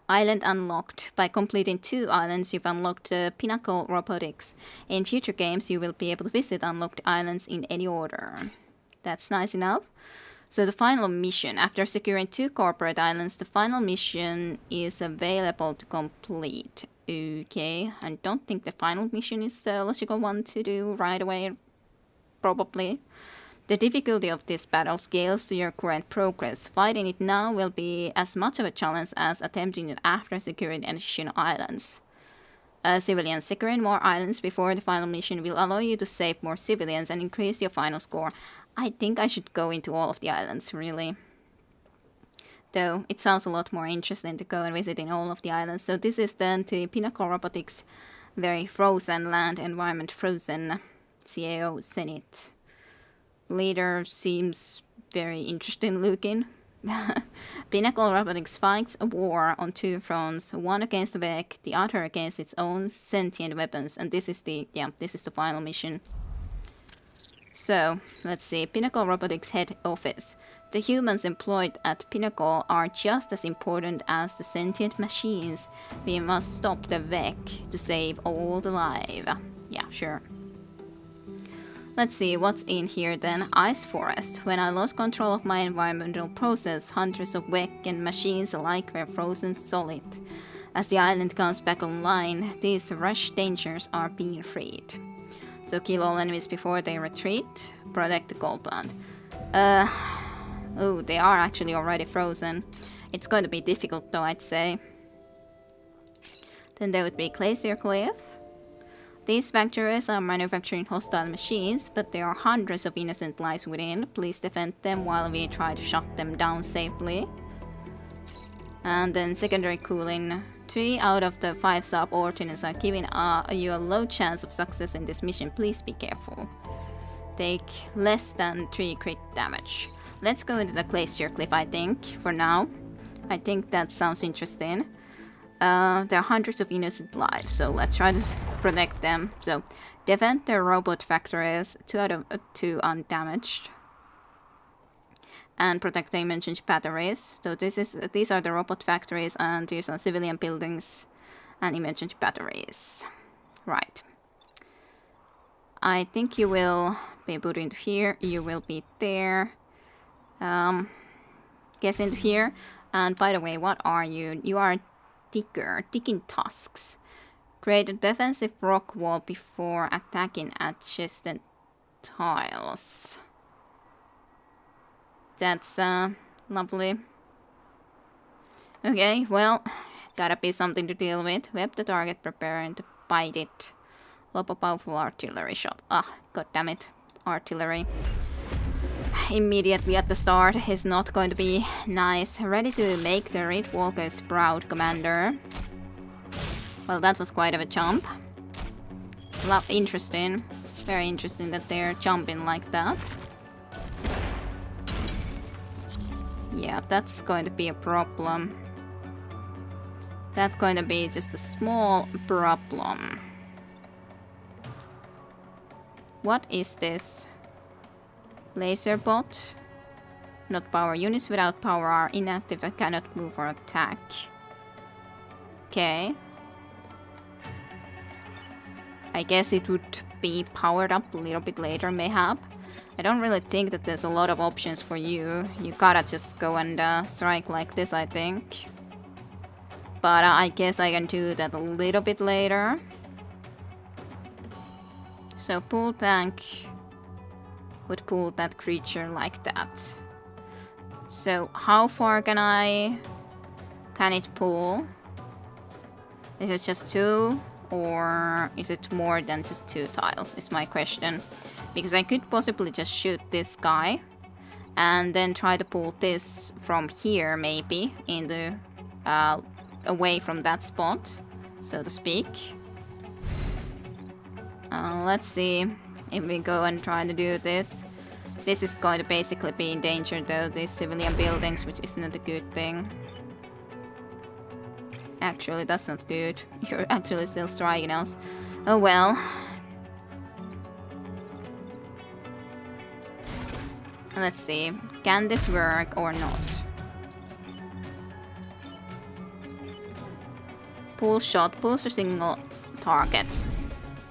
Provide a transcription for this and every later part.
Island unlocked. By completing 2 islands, you've unlocked Pinnacle Robotics. In future games, you will be able to visit unlocked islands in any order. That's nice enough. So the final mission. After securing 2 corporate islands, the final mission is available to complete. Okay, I don't think the final mission is the logical one to do right away. Probably. The difficulty of this battle scales to your current progress. Fighting it now will be as much of a challenge as attempting it after securing additional islands. Civilians. Securing more islands before the final mission will allow you to save more civilians and increase your final score. I think I should go into all of the islands, really. Though, it sounds a lot more interesting to go and visit in all of the islands. So this is then the Pinnacle Robotics very frozen land environment, frozen CAO Zenith. Leader seems very interesting looking. Pinnacle Robotics fights a war on 2 fronts, one against the Vec, the other against its own sentient weapons, and this is the final mission. So, let's see, Pinnacle Robotics head office. The humans employed at Pinnacle are just as important as the sentient machines. We must stop the Vec to save all the life. Yeah, sure. Let's see, what's in here then? Ice Forest. When I lost control of my environmental process, hundreds of Vec and machines alike were frozen solid. As the island comes back online, these rush dangers are being freed. So kill all enemies before they retreat. Protect the gold plant. Oh, they are actually already frozen. It's going to be difficult though, I'd say. Then there would be Glacier Cliff. These factories are manufacturing hostile machines, but there are hundreds of innocent lives within. Please defend them while we try to shut them down safely. And then secondary cooling. 3 out of the 5 subordinates are giving you a low chance of success in this mission. Please be careful. Take less than 3 crit damage. Let's go into the Glacier Cliff, I think, for now. I think that sounds interesting. There are hundreds of innocent lives, so let's try to protect them. So, defend the robot factories, 2 out of 2 undamaged. And protect the emergency batteries. So these are the robot factories, and these are civilian buildings and emergency batteries. Right. I think you will be put into here. You will be there. Guess into here. And by the way, what are you? You are a digger, digging tusks. Create a defensive rock wall before attacking adjacent tiles. That's lovely. Okay, well, gotta be something to deal with. Web the target, preparing to bite it. Lob a powerful artillery shot. Ah, goddammit. Artillery. Immediately at the start is not going to be nice. Ready to make the Wraith Walkers proud, Commander. Well, that was quite of a jump. Interesting. Very interesting that they're jumping like that. Yeah, that's going to be a problem. That's going to be just a small problem. What is this? Laser bot? Not power. Units without power are inactive and cannot move or attack. Okay. I guess it would be powered up a little bit later, mayhap. I don't really think that there's a lot of options for you. You gotta just go and strike like this, I think. But I guess I can do that a little bit later. So pull tank would pull that creature like that. So how far can it pull? Is it just 2? Or is it more than just 2 tiles, is my question. Because I could possibly just shoot this guy and then try to pull this from here, maybe, in the away from that spot, so to speak. Let's see if we go and try to do this. This is going to basically be in danger, though, these civilian buildings, which isn't a good thing. Actually, that's not good. You're actually still striking us. Oh well. Let's see. Can this work or not? Pull shot. Pulls a single target.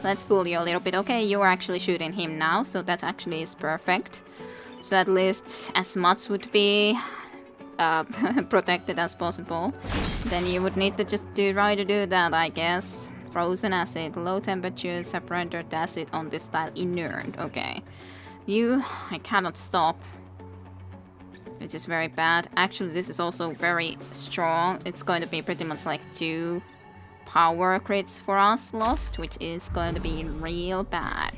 Let's pull you a little bit. Okay, you're actually shooting him now, so that actually is perfect. So at least as much would be protected as possible. Then you would need to just try to do that, I guess. Frozen acid. Low temperatures have rendered acid on this tile inert. Okay. You, I cannot stop. Which is very bad. Actually, this is also very strong. It's going to be pretty much like 2 power crits for us lost, which is going to be real bad.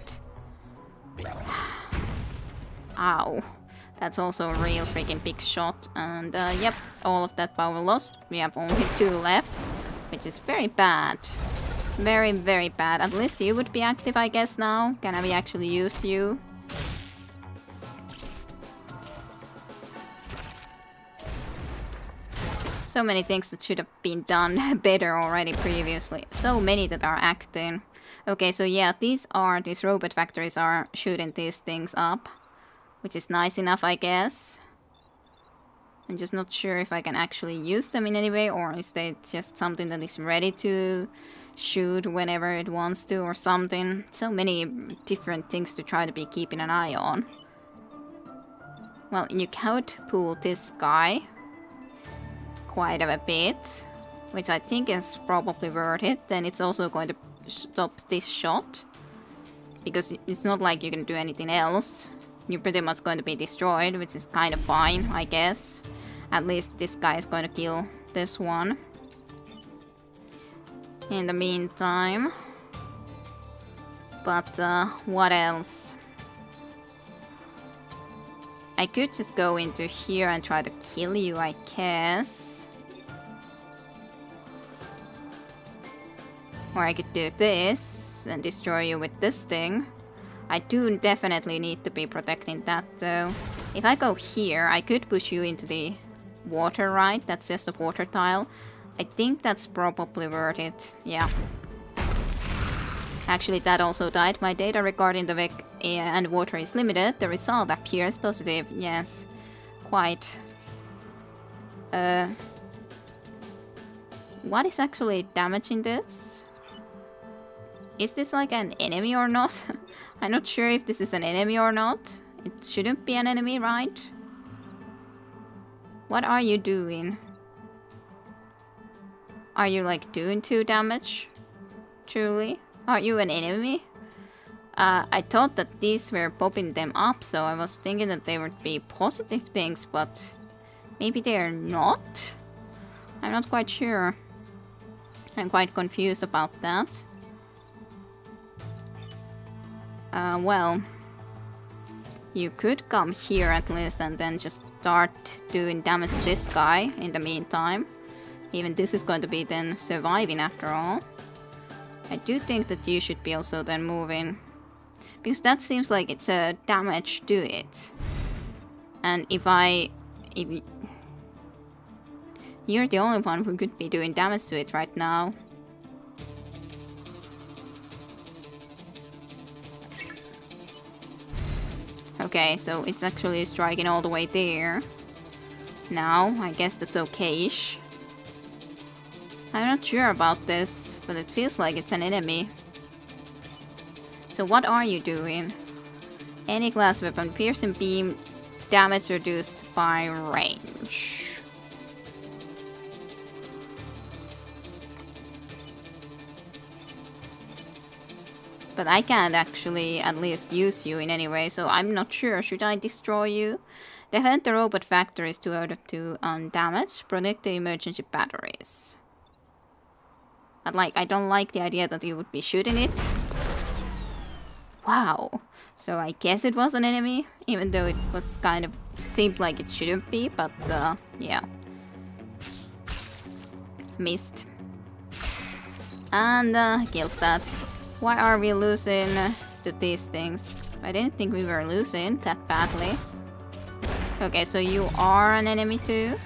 Ow. That's also a real freaking big shot. And yep, all of that power lost. We have only 2 left, which is very bad. Very, very bad. At least you would be active, I guess, now. Can we actually use you? So many things that should have been done better already previously. So many that are acting. Okay, so yeah, these robot factories are shooting these things up. Which is nice enough, I guess. I'm just not sure if I can actually use them in any way, or is they just something that is ready to shoot whenever it wants to or something. So many different things to try to be keeping an eye on. Well, you could pull this guy quite a bit, which I think is probably worth it. Then it's also going to stop this shot, because it's not like you can do anything else. You're pretty much going to be destroyed, which is kind of fine, I guess. At least this guy is going to kill this one. In the meantime. But what else? I could just go into here and try to kill you, I guess. Or I could do this and destroy you with this thing. I do definitely need to be protecting that though. If I go here, I could push you into the water, right? That's just a water tile. I think that's probably worth it. Yeah. Actually, that also died. My data regarding the Vec and water is limited. The result appears positive. Yes. Quite. What is actually damaging this? Is this like an enemy or not? I'm not sure if this is an enemy or not. It shouldn't be an enemy, right? What are you doing? Are you like doing 2 damage? Truly? Are you an enemy? I thought that these were popping them up, so I was thinking that they would be positive things, but maybe they're not? I'm not quite sure. I'm quite confused about that. Well, you could come here at least and then just start doing damage to this guy in the meantime. Even this is going to be then surviving after all. I do think that you should be also then moving, because that seems like it's a damage to it. And if you're the only one who could be doing damage to it right now. Okay, so it's actually striking all the way there. Now, I guess that's okay-ish. I'm not sure about this, but it feels like it's an enemy. So what are you doing? Any glass weapon, piercing beam, damage reduced by range. But I can't actually at least use you in any way, so I'm not sure. Should I destroy you? Defend the robot factories 2 out of 2 undamaged. Protect the emergency batteries. But like, I don't like the idea that you would be shooting it. Wow. So I guess it was an enemy, even though it was kind of seemed like it shouldn't be, but yeah. Missed. And killed that. Why are we losing to these things? I didn't think we were losing that badly. Okay, so you are an enemy too?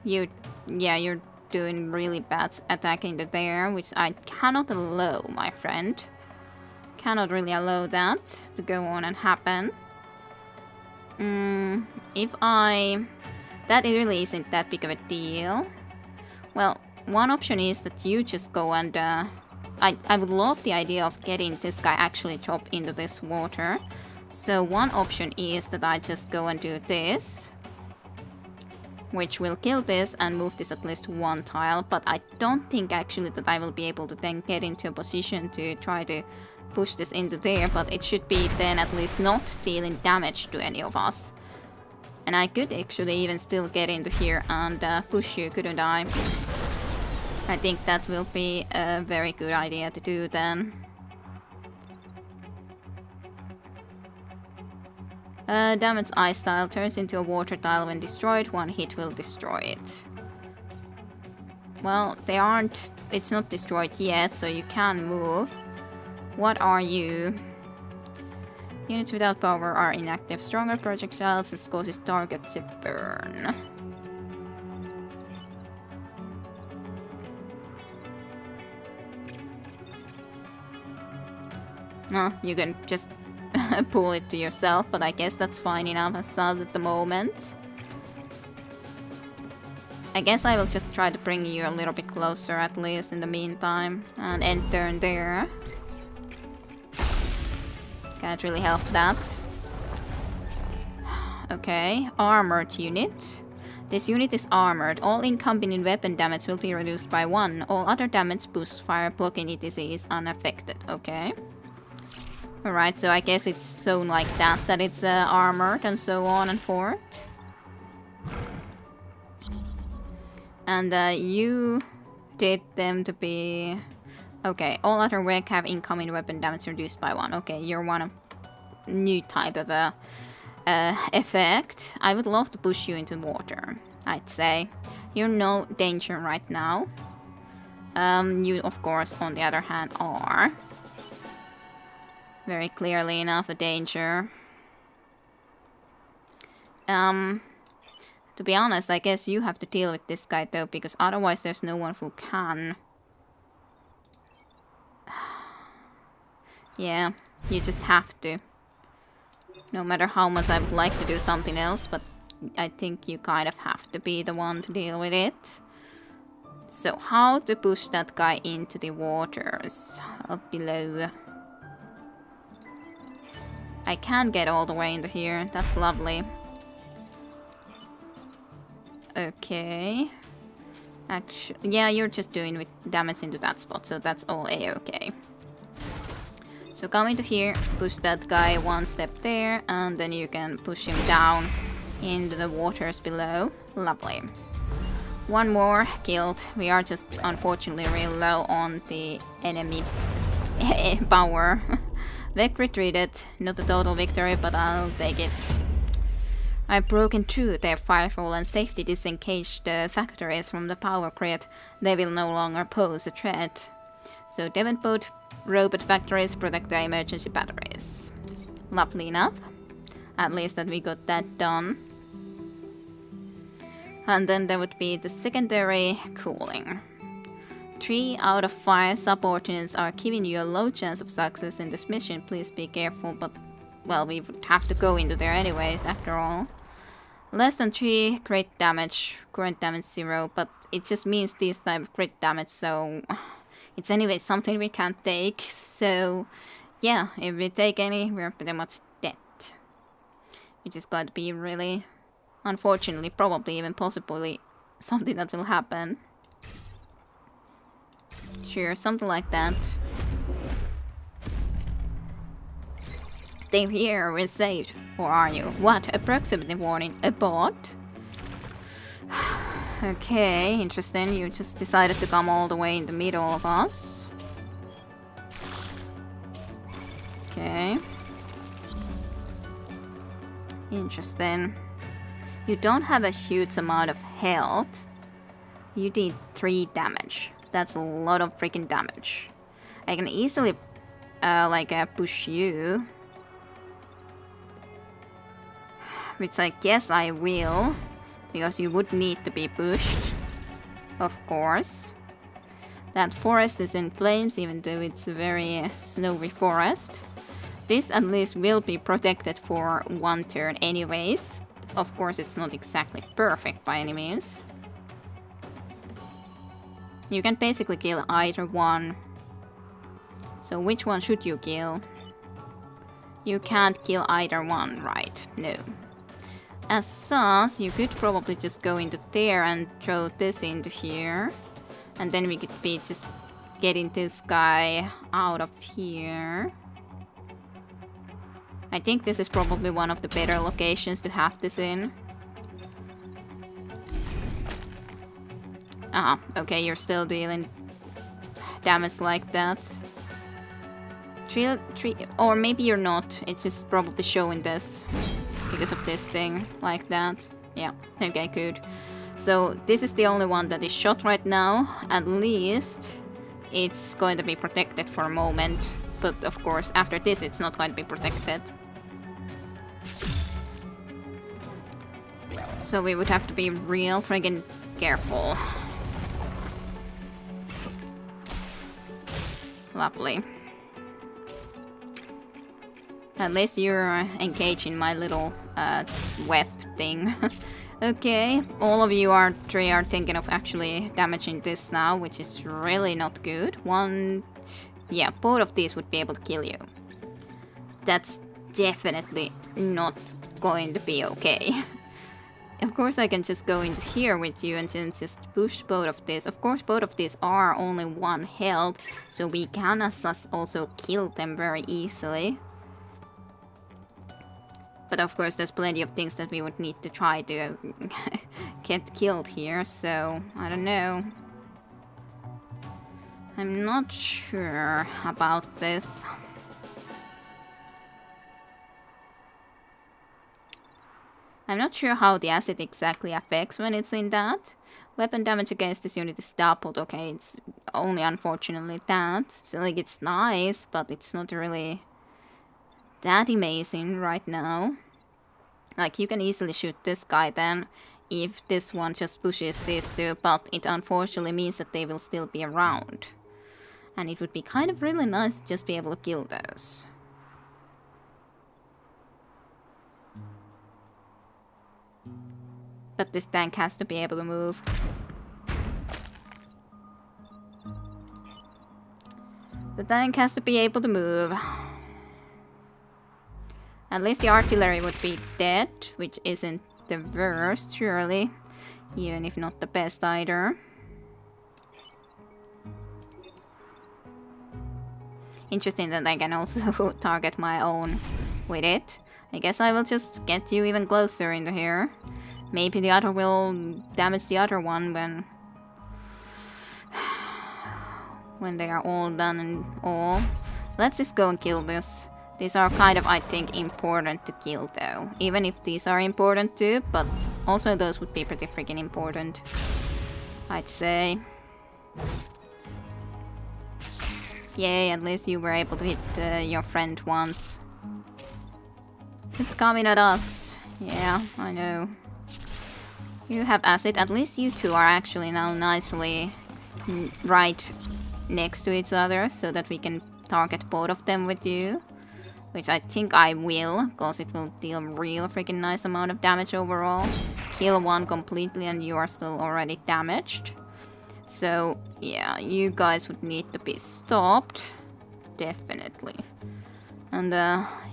Yeah, you're doing really bad attacking the there, which I cannot allow, my friend. Cannot really allow that to go on and happen. If I that really isn't that big of a deal. Well, one option is that you just go and... I would love the idea of getting this guy actually drop into this water. So one option is that I just go and do this, which will kill this and move this at least one tile. But I don't think actually that I will be able to then get into a position to try to push this into there. But it should be then at least not dealing damage to any of us. And I could actually even still get into here and push you, couldn't I? I think that will be a very good idea to do then. Damage ice tile turns into a water tile when destroyed. One hit will destroy it. Well, they aren't... It's not destroyed yet, so you can move. What are you? Units without power are inactive. Stronger projectiles, this causes target to burn. Well, you can just pull it to yourself, but I guess that's fine enough as us at the moment. I guess I will just try to bring you a little bit closer at least in the meantime. And end turn there. Can't really help that. Okay, armored unit. This unit is armored. All incoming weapon damage will be reduced by 1. All other damage, boost, fire, blocking, etc. is unaffected. Okay. Alright, so I guess it's shown like that it's armored and so on and forth. And you did them to be... Okay, all other weapons have incoming weapon damage reduced by 1. Okay, you're one of new type of a effect. I would love to push you into water, I'd say. You're no danger right now. You, of course, on the other hand, are very clearly enough a danger. To be honest, I guess you have to deal with this guy though, because otherwise there's no one who can. Yeah, you just have to. No matter how much I would like to do something else, but I think you kind of have to be the one to deal with it. So how to push that guy into the waters up below? I can get all the way into here. That's lovely. Okay. Actually, yeah, you're just doing with damage into that spot, so that's all a-okay. So come into here, push that guy one step there, and then you can push him down into the waters below. Lovely. One more killed. We are just unfortunately real low on the enemy power. Vec retreated. Not a total victory, but I'll take it. I've broken through their firewall and safely disengaged the factories from the power grid. They will no longer pose a threat. So Devonport robot factories protect the emergency batteries. Lovely enough. At least that we got that done. And then there would be the secondary cooling. 3 out of 5 subordinates are giving you a low chance of success in this mission. Please be careful, but... well, we would have to go into there anyways, after all. Less than 3 crit damage, current damage 0, but it just means this type of crit damage, so... it's anyway something we can't take, so... yeah, if we take any, we're pretty much dead. Which is going to be really... unfortunately, probably even possibly something that will happen. Sure, something like that. Stay here, we're saved. Or are you? What? Approximately warning. A bot? Okay, interesting. You just decided to come all the way in the middle of us. Okay. Interesting. You don't have a huge amount of health. You did 3 damage. That's a lot of freaking damage. I can easily, push you. Which I guess I will. Because you would need to be pushed. Of course. That forest is in flames, even though it's a very snowy forest. This at least will be protected for 1 turn anyways. of course it's not exactly perfect by any means. You can basically kill either one. So which one should you kill? You can't kill either one, right? No. As such, you could probably just go into there and throw this into here. And then we could be just getting this guy out of here. I think this is probably one of the better locations to have this in. Ah, okay, you're still dealing damage like that. Or maybe you're not. It's just probably showing this because of this thing like that. Yeah, okay, good. So this is the only one that is shot right now. At least it's going to be protected for a moment. But of course, after this, it's not going to be protected. So we would have to be real friggin' careful. Lovely. At least you're engaged in my little web thing. Okay, all of you three are thinking of actually damaging this now, which is really not good. Yeah, both of these would be able to kill you. That's definitely not going to be okay. Of course I can just go into here with you and just push both of these. Of course both of these are only 1 health, so we can also kill them very easily. But of course there's plenty of things that we would need to try to get killed here, so I don't know. I'm not sure about this. I'm not sure how the acid exactly affects when it's in that. Weapon damage against this unit is doubled. Okay, it's only unfortunately that. So like it's nice, but it's not really that amazing right now. Like you can easily shoot this guy then if this one just pushes these two, but it unfortunately means that they will still be around. And it would be kind of really nice to just be able to kill those. But this tank has to be able to move. The tank has to be able to move. At least the artillery would be dead, which isn't the worst, surely. Even if not the best either. Interesting that I can also target my own with it. I guess I will just get you even closer into here. Maybe the other will damage the other one when they are all done and all. Let's just go and kill this. These are kind of, I think, important to kill though. Even if these are important too, but also those would be pretty freaking important, I'd say. Yay, at least you were able to hit your friend once. It's coming at us. Yeah, I know. You have acid. At least you two are actually now nicely right next to each other so that we can target both of them with you. Which I think I will, because it will deal real freaking nice amount of damage overall. Kill one completely and you are still already damaged. So yeah, you guys would need to be stopped. Definitely. And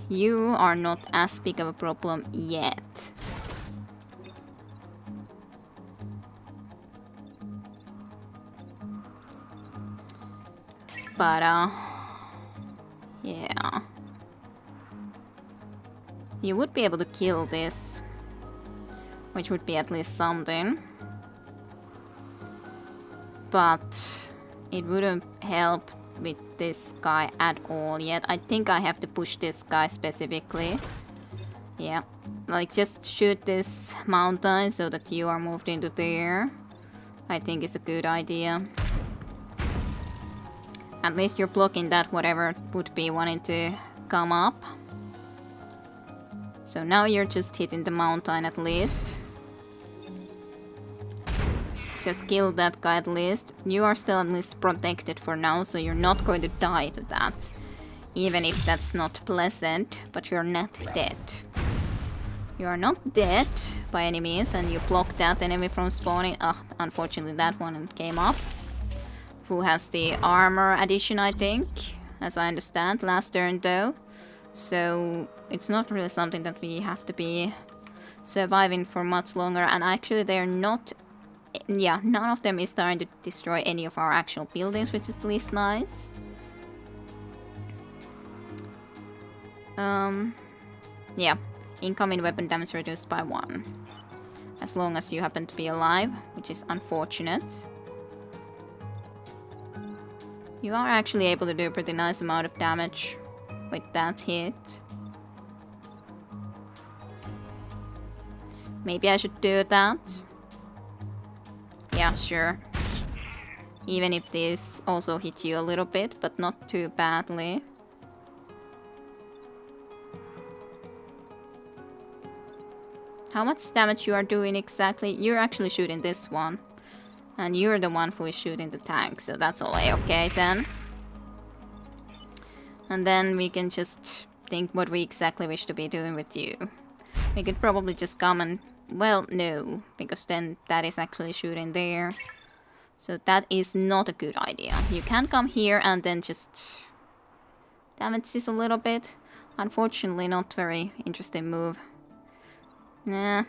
you are not as big of a problem yet. But yeah. You would be able to kill this, which would be at least something. But it wouldn't help with this guy at all yet. I think I have to push this guy specifically. Yeah, like just shoot this mountain so that you are moved into there. I think it's a good idea. At least you're blocking that whatever would be wanting to come up. So now you're just hitting the mountain at least. Just kill that guy at least. You are still at least protected for now, so you're not going to die to that. Even if that's not pleasant, but you're not dead. You are not dead by any means, and you blocked that enemy from spawning. Unfortunately that one came up. Who has the armor addition, I think, as I understand, last turn though. So it's not really something that we have to be surviving for much longer, and actually they're not, yeah, none of them is starting to destroy any of our actual buildings, which is at least nice. Yeah, incoming weapon damage reduced by 1. As long as you happen to be alive, which is unfortunate. You are actually able to do a pretty nice amount of damage with that hit. Maybe I should do that. Yeah, sure. Even if this also hit you a little bit, but not too badly. How much damage you are doing exactly? You're actually shooting this one. And you're the one who is shooting the tank, so that's all okay then. And then we can just think what we exactly wish to be doing with you. We could probably just come and... well, no, because then that is actually shooting there. So that is not a good idea. You can come here and then just damage this a little bit. Unfortunately, not very interesting move. Nah.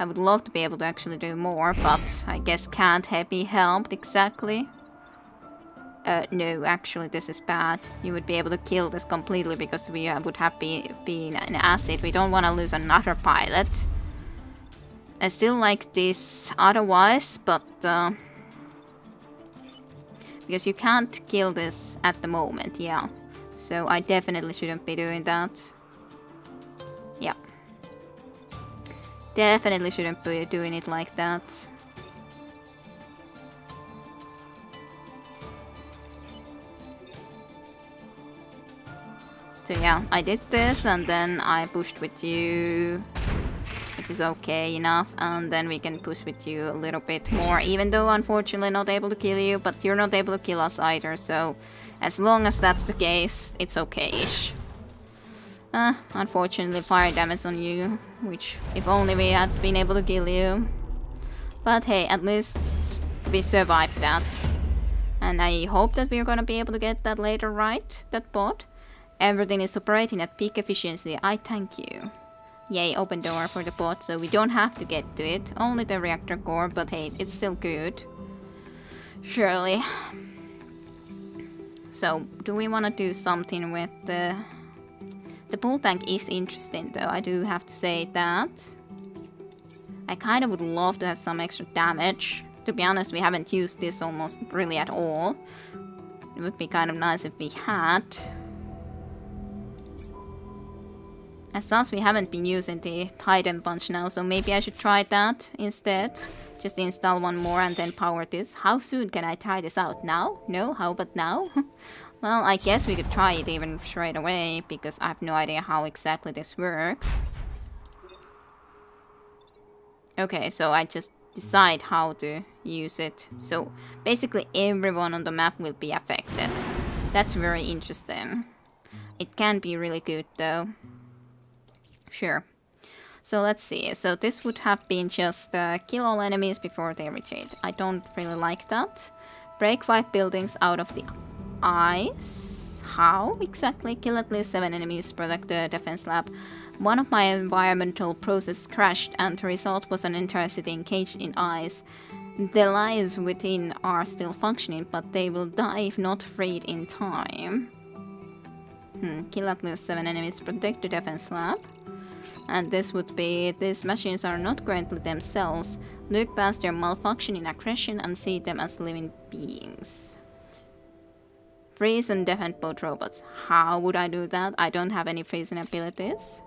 I would love to be able to actually do more, but I guess can't be helped exactly. No, actually this is bad. You would be able to kill this completely because we would have been an acid. We don't want to lose another pilot. I still like this otherwise, but because you can't kill this at the moment, yeah. So I definitely shouldn't be doing that. Yeah. Definitely shouldn't be doing it like that. So yeah, I did this and then I pushed with you, which is okay enough, and then we can push with you a little bit more, even though unfortunately not able to kill you, but you're not able to kill us either, so as long as that's the case, it's okay-ish. Unfortunately fire damage on you, which if only we had been able to kill you. But hey, at least we survived that. And I hope that we're gonna be able to get that later right, that bot. Everything is operating at peak efficiency, I thank you. Yay, open door for the bot, so we don't have to get to it. Only the reactor core, but hey, it's still good. Surely. So, do we want to do something with the... The bull tank is interesting though, I do have to say that. I kind of would love to have some extra damage. To be honest, we haven't used this almost really at all. It would be kind of nice if we had. As such, we haven't been using the Titan Punch now, so maybe I should try that instead. Just install one more and then power this. How soon can I try this out? Now? No? How about now? Well, I guess we could try it even straight away, because I have no idea how exactly this works. Okay, so I just decide how to use it. So basically everyone on the map will be affected. That's very interesting. It can be really good though. Sure. So let's see. So this would have been just kill all enemies before they retreat. I don't really like that. Break 5 buildings out of the ice. How exactly? Kill at least 7 enemies, protect the defense lab. One of my environmental processes crashed and the result was an entire city encaged in ice. The lives within are still functioning, but they will die if not freed in time. Kill at least 7 enemies, protect the defense lab. And this would be, these machines are not currently themselves. Look past their malfunctioning aggression and see them as living beings. Freeze and defend both robots. How would I do that? I don't have any freezing abilities.